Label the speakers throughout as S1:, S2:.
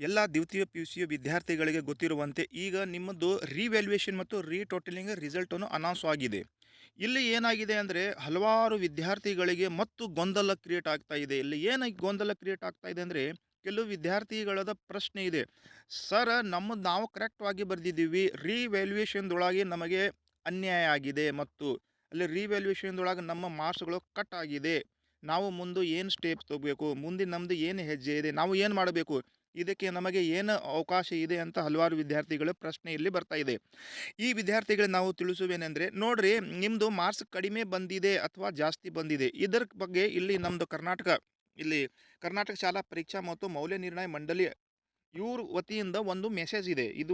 S1: ಎಲ್ಲ ದ್ವಿತೀಯ ಪಿ-ಯು-ಸಿ ವಿದ್ಯಾರ್ಥಿಗಳಿಗೆ ಗೊತ್ತಿರುವಂತೆ ಈಗ ನಿಮ್ಮದು ರಿವ್ಯಾಲ್ಯೂಯೇಷನ್ ಮತ್ತು ರೀಟೋಟಲಿಂಗ್ ರಿಸಲ್ಟನ್ನು ಅನೌನ್ಸ್ ಆಗಿದೆ. ಇಲ್ಲಿ ಏನಾಗಿದೆ ಅಂದರೆ ಹಲವಾರು ವಿದ್ಯಾರ್ಥಿಗಳಿಗೆ ಮತ್ತು ಗೊಂದಲ ಕ್ರಿಯೇಟ್ ಆಗ್ತಾ ಇದೆ. ಇಲ್ಲಿ ಏನು ಗೊಂದಲ ಕ್ರಿಯೇಟ್ ಆಗ್ತಾ ಇದೆ ಅಂದರೆ ಕೆಲವು ವಿದ್ಯಾರ್ಥಿಗಳದ ಪ್ರಶ್ನೆ ಇದೆ. ಸರ್ ನಮ್ಮದು ನಾವು ಕರೆಕ್ಟಾಗಿ ಬರೆದಿದ್ದೀವಿ. ರಿವ್ಯಾಲ್ಯೂಯೇಷನ್ದೊಳಗೆ ನಮಗೆ ಅನ್ಯಾಯ ಆಗಿದೆ ಮತ್ತು ಅಲ್ಲಿ ರಿವ್ಯಾಲ್ಯೂಯೇಷನ್ದೊಳಗೆ ನಮ್ಮ ಮಾರ್ಕ್ಸ್ಗಳು ಕಟ್ ಆಗಿದೆ. ನಾವು ಮುಂದೆ ಏನು ಸ್ಟೆಪ್ಸ್ ತಗೋಬೇಕು, ಮುಂದೆ ನಮ್ಮದು ಏನು ಹೆಜ್ಜೆ ಇದೆ, ನಾವು ಏನು ಮಾಡಬೇಕು, ಇದಕ್ಕೆ ನಮಗೆ ಏನು ಅವಕಾಶ ಇದೆ ಅಂತ ಹಲವಾರು ವಿದ್ಯಾರ್ಥಿಗಳ ಪ್ರಶ್ನೆ ಇಲ್ಲಿ ಬರ್ತಾ ಇದೆ. ಈ ವಿದ್ಯಾರ್ಥಿಗಳಿಗೆ ನಾವು ತಿಳಿಸುವೇನೆಂದರೆ ನೋಡ್ರಿ, ನಿಮ್ಮದು ಮಾರ್ಕ್ಸ್ ಕಡಿಮೆ ಬಂದಿದೆ ಅಥವಾ ಜಾಸ್ತಿ ಬಂದಿದೆ, ಇದರ ಬಗ್ಗೆ ಇಲ್ಲಿ ನಮ್ಮದು ಕರ್ನಾಟಕ ಶಾಲಾ ಪರೀಕ್ಷಾ ಮತ್ತು ಮೌಲ್ಯ ನಿರ್ಣಯ ಮಂಡಳಿ ಇವ್ರ ವತಿಯಿಂದ ಒಂದು ಮೆಸೇಜ್ ಇದೆ. ಇದು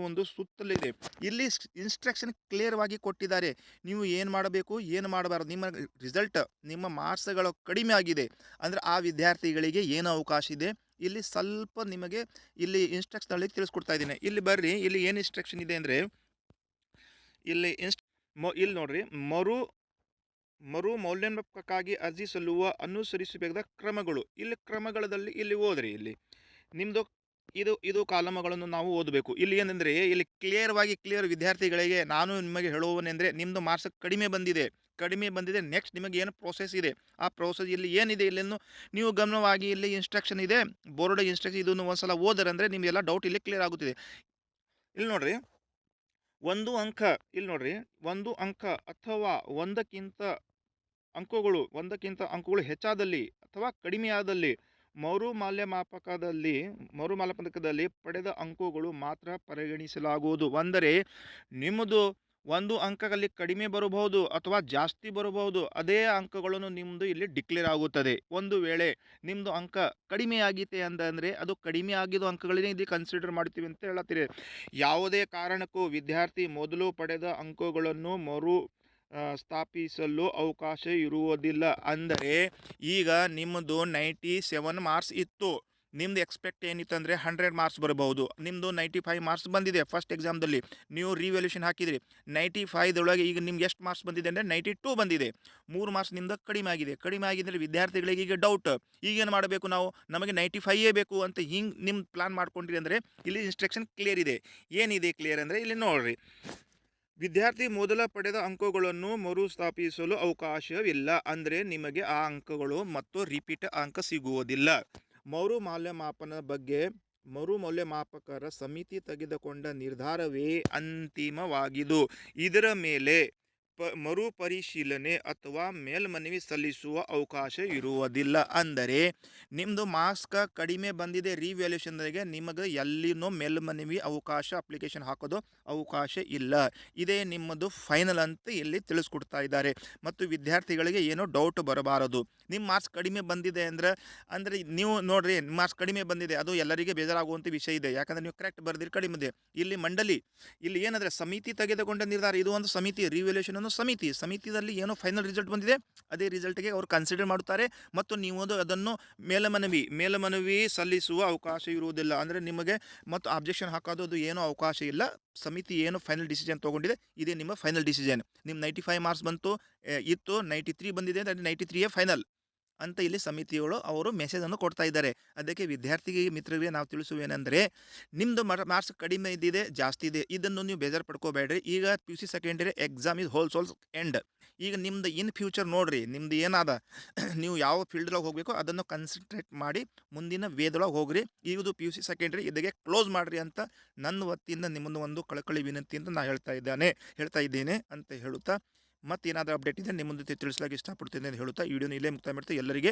S1: ಒಂದು ಸುತ್ತಲಿದೆ. ಇಲ್ಲಿ ಇನ್ಸ್ಟ್ರಕ್ಷನ್ ಕ್ಲಿಯರ್‌ವಾಗಿ ಕೊಟ್ಟಿದ್ದಾರೆ. ನೀವು ಏನು ಮಾಡಬೇಕು, ಏನು ಮಾಡಬಾರದು. ನಿಮ್ಮ ರಿಸಲ್ಟ್, ನಿಮ್ಮ ಮಾರ್ಕ್ಸ್‌ಗಳು ಕಡಿಮೆ ಆಗಿದೆ ಅಂದರೆ ಆ ವಿದ್ಯಾರ್ಥಿಗಳಿಗೆ ಏನು ಅವಕಾಶ ಇದೆ, ಇಲ್ಲಿ ಸ್ವಲ್ಪ ನಿಮಗೆ ಇಲ್ಲಿ ಇನ್ಸ್ಟ್ರಕ್ಷನಲ್ಲಿ ತಿಳಿಸ್ಕೊಡ್ತಾ ಇದ್ದೀನಿ. ಇಲ್ಲಿ ಬರ್ರಿ, ಇಲ್ಲಿ ಏನು ಇನ್ಸ್ಟ್ರಕ್ಷನ್ ಇದೆ ಅಂದರೆ ಇಲ್ಲಿ ಇಲ್ಲಿ ನೋಡ್ರಿ, ಮರು ಮೌಲ್ಯಮಾಪಕಕ್ಕಾಗಿ ಅರ್ಜಿ ಸಲ್ಲುವ ಅನುಸರಿಸಬೇಕಾದ ಕ್ರಮಗಳು. ಇಲ್ಲಿ ಕ್ರಮಗಳಲ್ಲಿ ಇಲ್ಲಿ ಓದ್ರಿ. ಇಲ್ಲಿ ನಿಮ್ಮದು ಇದು ಕಾಲಮ್‌ಗಳನ್ನು ನಾವು ಓದಬೇಕು. ಇಲ್ಲಿ ಏನಂದರೆ ಇಲ್ಲಿ ಕ್ಲಿಯರ್ ವಿದ್ಯಾರ್ಥಿಗಳಿಗೆ ನಾನು ನಿಮಗೆ ಹೇಳುವನೆಂದರೆ ನಿಮ್ಮದು ಮಾರ್ಕ್ಸ್ ಕಡಿಮೆ ಬಂದಿದೆ. ನೆಕ್ಸ್ಟ್ ನಿಮಗೆ ಏನು ಪ್ರೋಸೆಸ್ ಇದೆ, ಆ ಪ್ರೋಸೆಸ್ ಇಲ್ಲಿ ಏನಿದೆ ಇಲ್ಲಿನ್ನು ನೀವು ಗಮನವಾಗಿ ಇಲ್ಲಿ ಇನ್ಸ್ಟ್ರಕ್ಷನ್ ಇದೆ, ಬೋರ್ಡ್ ಇನ್ಸ್ಟ್ರಕ್ಷನ್, ಇದನ್ನು ಒಂದ್ಸಲ ಓದರಂದರೆ ನಿಮಗೆಲ್ಲ ಡೌಟ್ ಇಲ್ಲಿ ಕ್ಲಿಯರ್ ಆಗುತ್ತಿದೆ. ಇಲ್ಲಿ ನೋಡ್ರಿ, ಒಂದು ಅಂಕ, ಇಲ್ಲಿ ನೋಡ್ರಿ, ಒಂದು ಅಂಕ ಅಥವಾ ಒಂದಕ್ಕಿಂತ ಅಂಕಗಳು ಹೆಚ್ಚಾದಲ್ಲಿ ಅಥವಾ ಕಡಿಮೆಯಾದಲ್ಲಿ ಮರುಮಾಪಕದಲ್ಲಿ ಪಡೆದ ಅಂಕಗಳು ಮಾತ್ರ ಪರಿಗಣಿಸಲಾಗುವುದು. ಅಂದರೆ ನಿಮ್ಮದು ಒಂದು ಅಂಕದಲ್ಲಿ ಕಡಿಮೆ ಬರಬಹುದು ಅಥವಾ ಜಾಸ್ತಿ ಬರಬಹುದು. ಅದೇ ಅಂಕಗಳನ್ನು ನಿಮ್ಮದು ಇಲ್ಲಿ ಡಿಕ್ಲೇರ್ ಆಗುತ್ತದೆ. ಒಂದು ವೇಳೆ ನಿಮ್ಮದು ಅಂಕ ಕಡಿಮೆ ಆಗೈತೆ ಅಂತಂದರೆ ಅದು ಕಡಿಮೆ ಆಗಿದ್ದು ಅಂಕಗಳನ್ನೇ ಇಲ್ಲಿ ಕನ್ಸಿಡರ್ ಮಾಡ್ತೀವಿ ಅಂತ ಹೇಳತ್ತೀರಿ. ಯಾವುದೇ ಕಾರಣಕ್ಕೂ ವಿದ್ಯಾರ್ಥಿ ಮೊದಲು ಪಡೆದ ಅಂಕಗಳನ್ನು ಸ್ಥಾಪಿಸಲು ಅವಕಾಶ ಇರುವುದಿಲ್ಲ. ಅಂದರೆ ಈಗ ನಿಮ್ಮದು 97 ಮಾರ್ಕ್ಸ್ ಇತ್ತು, ನಿಮ್ದು ಎಕ್ಸ್ಪೆಕ್ಟ್ ಏನಿತ್ತು ಅಂದರೆ 100 ಮಾರ್ಕ್ಸ್ ಬರಬಹುದು. ನಿಮ್ಮದು 95 ಮಾರ್ಕ್ಸ್ ಬಂದಿದೆ ಫಸ್ಟ್ ಎಕ್ಸಾಮ್ದಲ್ಲಿ, ನೀವು ರಿವ್ಯಾಲ್ಯೂಷನ್ ಹಾಕಿದ್ರಿ 95ದೊಳಗೆ ಈಗ ನಿಮ್ಗೆ ಎಷ್ಟು ಮಾರ್ಕ್ಸ್ ಬಂದಿದೆ ಅಂದರೆ 92 ಬಂದಿದೆ. 3 ಮಾರ್ಕ್ಸ್ ನಿಮ್ದು ಕಡಿಮೆ ಆಗಿದೆ. ವಿದ್ಯಾರ್ಥಿಗಳಿಗೆ ಈಗ ಡೌಟ್, ಈಗೇನು ಮಾಡಬೇಕು, ನಮಗೆ 95 ಬೇಕು ಅಂತ ಹಿಂಗೆ ನಿಮ್ಮ ಪ್ಲಾನ್ ಮಾಡ್ಕೊಂಡ್ರಿ ಅಂದರೆ ಇಲ್ಲಿ ಇನ್ಸ್ಟ್ರಕ್ಷನ್ ಕ್ಲಿಯರ್ ಇದೆ. ಏನಿದೆ ಕ್ಲಿಯರ್ ಅಂದರೆ ಇಲ್ಲಿ ನೋಡ್ರಿ, ವಿದ್ಯಾರ್ಥಿ ಮೊದಲ ಪಡೆದ ಅಂಕಗಳನ್ನು ಮರುಸ್ಥಾಪಿಸಲು ಅವಕಾಶವಿಲ್ಲ. ಅಂದರೆ ನಿಮಗೆ ಆ ಅಂಕಗಳು ಮತ್ತು ರಿಪೀಟ್ ಅಂಕ ಸಿಗುವುದಿಲ್ಲ. ಮರುಮೌಲ್ಯಮಾಪಕರ ಸಮಿತಿ ತೆಗೆದುಕೊಂಡ ನಿರ್ಧಾರವೇ ಅಂತಿಮವಾಗಿದ್ದು, ಇದರ ಮೇಲೆ ಮರುಪರಿಶೀಲನೆ ಅಥವಾ ಮೇಲ್ಮನವಿ ಸಲ್ಲಿಸುವ ಅವಕಾಶ ಇರುವುದಿಲ್ಲ. ಅಂದರೆ ನಿಮ್ಮದು ಮಾರ್ಕ್ಸ್ ಕಡಿಮೆ ಬಂದಿದೆ ರಿವ್ಯಾಲ್ಯೂಷನ್ದಾಗೆ, ನಿಮಗೆ ಎಲ್ಲಿನೂ ಮೇಲ್ಮನವಿ ಅವಕಾಶ, ಅಪ್ಲಿಕೇಶನ್ ಹಾಕೋದು ಅವಕಾಶ ಇಲ್ಲ. ಇದೇ ನಿಮ್ಮದು ಫೈನಲ್ ಅಂತ ಇಲ್ಲಿ ತಿಳಿಸ್ಕೊಡ್ತಾ ಇದ್ದಾರೆ. ಮತ್ತು ವಿದ್ಯಾರ್ಥಿಗಳಿಗೆ ಏನೋ ಡೌಟ್ ಬರಬಾರದು. ನಿಮ್ಮ ಮಾರ್ಕ್ಸ್ ಕಡಿಮೆ ಬಂದಿದೆ ಅಂದರೆ ನೀವು ನೋಡ್ರಿ, ಮಾರ್ಕ್ಸ್ ಕಡಿಮೆ ಬಂದಿದೆ, ಅದು ಎಲ್ಲರಿಗೆ ಬೇಜಾರಾಗುವಂಥ ವಿಷಯ ಇದೆ. ಯಾಕಂದರೆ ನೀವು ಕರೆಕ್ಟ್ ಬರೆದಿರಿ, ಕಡಿಮೆ ಇದೆ. ಇಲ್ಲಿ ಮಂಡಳಿ, ಇಲ್ಲಿ ಏನಂದರೆ ಸಮಿತಿ ತೆಗೆದುಕೊಂಡ ನಿರ್ಧಾರ, ಇದು ಒಂದು ಸಮಿತಿ, ರಿವ್ಯಾಲ್ಯೂಷನ್ ಸಮಿತಿಯಲ್ಲಿ ಏನೋ ಫೈನಲ್ ರಿಸಲ್ಟ್ ಬಂದಿದೆ ಅದೇ ರಿಸಲ್ಟ್ಗೆ ಅವರು ಕನ್ಸಿಡರ್ ಮಾಡುತ್ತಾರೆ ಮತ್ತು ನೀವು ಅದನ್ನು ಮೇಲ್ಮನವಿ ಸಲ್ಲಿಸುವ ಅವಕಾಶ ಇರುವುದಿಲ್ಲ. ಅಂದರೆ ನಿಮಗೆ ಮತ್ತು ಅಬ್ಜೆಕ್ಷನ್ ಹಾಕೋದು ಏನೋ ಅವಕಾಶ ಇಲ್ಲ. ಸಮಿತಿ ಏನು ಫೈನಲ್ ಡಿಸಿಷನ್ ತೊಗೊಂಡಿದೆ ಇದೇ ನಿಮ್ಮ ಫೈನಲ್ ಡಿಸಿಷನ್. ನಿಮ್ಮ 95 ಮಾರ್ಕ್ಸ್ ಇತ್ತು 93 ಬಂದಿದೆ ಅಂದರೆ 93ಯೇ ಫೈನಲ್ ಅಂತ ಇಲ್ಲಿ ಸಮಿತಿಗಳು ಅವರು ಮೆಸೇಜನ್ನು ಕೊಡ್ತಾ ಇದ್ದಾರೆ. ಅದಕ್ಕೆ ಮಿತ್ರರಿಗೆ ನಾವು ತಿಳಿಸುವೇನೆಂದರೆ ನಿಮ್ಮದು ಮಾರ್ಕ್ಸ್ ಕಡಿಮೆ ಇದ್ದಿದೆ, ಜಾಸ್ತಿ ಇದೆ, ಇದನ್ನು ನೀವು ಬೇಜಾರು ಪಡ್ಕೋಬೇಡ್ರಿ. ಈಗ PUC secondary exam is holes end. ಈಗ ನಿಮ್ದು ಇನ್ ಫ್ಯೂಚರ್ ನೋಡ್ರಿ, ನಿಮ್ದು ಏನಾದ ನೀವು ಯಾವ ಫೀಲ್ಡ್ರೊಳಗೆ ಹೋಗಬೇಕು ಅದನ್ನು ಕನ್ಸಂಟ್ರೇಟ್ ಮಾಡಿ ಮುಂದಿನ ವೇದೊಳಗೆ ಹೋಗ್ರಿ. ಇದು PUC ಸೆಕೆಂಡರಿ ಇದಕ್ಕೆ ಕ್ಲೋಸ್ ಮಾಡಿರಿ ಅಂತ ನನ್ನ ವತಿಯಿಂದ ನಿಮ್ಮನ್ನು ಒಂದು ಕಳಕಳಿ ವಿನಂತಿ ಅಂತ ನಾನು ಹೇಳ್ತಾ ಇದ್ದೇನೆ ಅಂತ ಹೇಳುತ್ತಾ, ಮತ್ತೇನಾದರೂ ಅಪ್ಡೇಟ್ ಇದೆ ನಿಮ್ಮ ಮುಂದೆ ತಿಳಿಸಲಾಗಿ ಇಷ್ಟಪಡ್ತೀನಿ ಅಂತ ಹೇಳುತ್ತಾ ಈ ವಿಡಿಯೋನ ಇಲ್ಲೇ ಮುಕ್ತಾಯ ಮಾಡ್ತಾ ಎಲ್ಲರಿಗೆ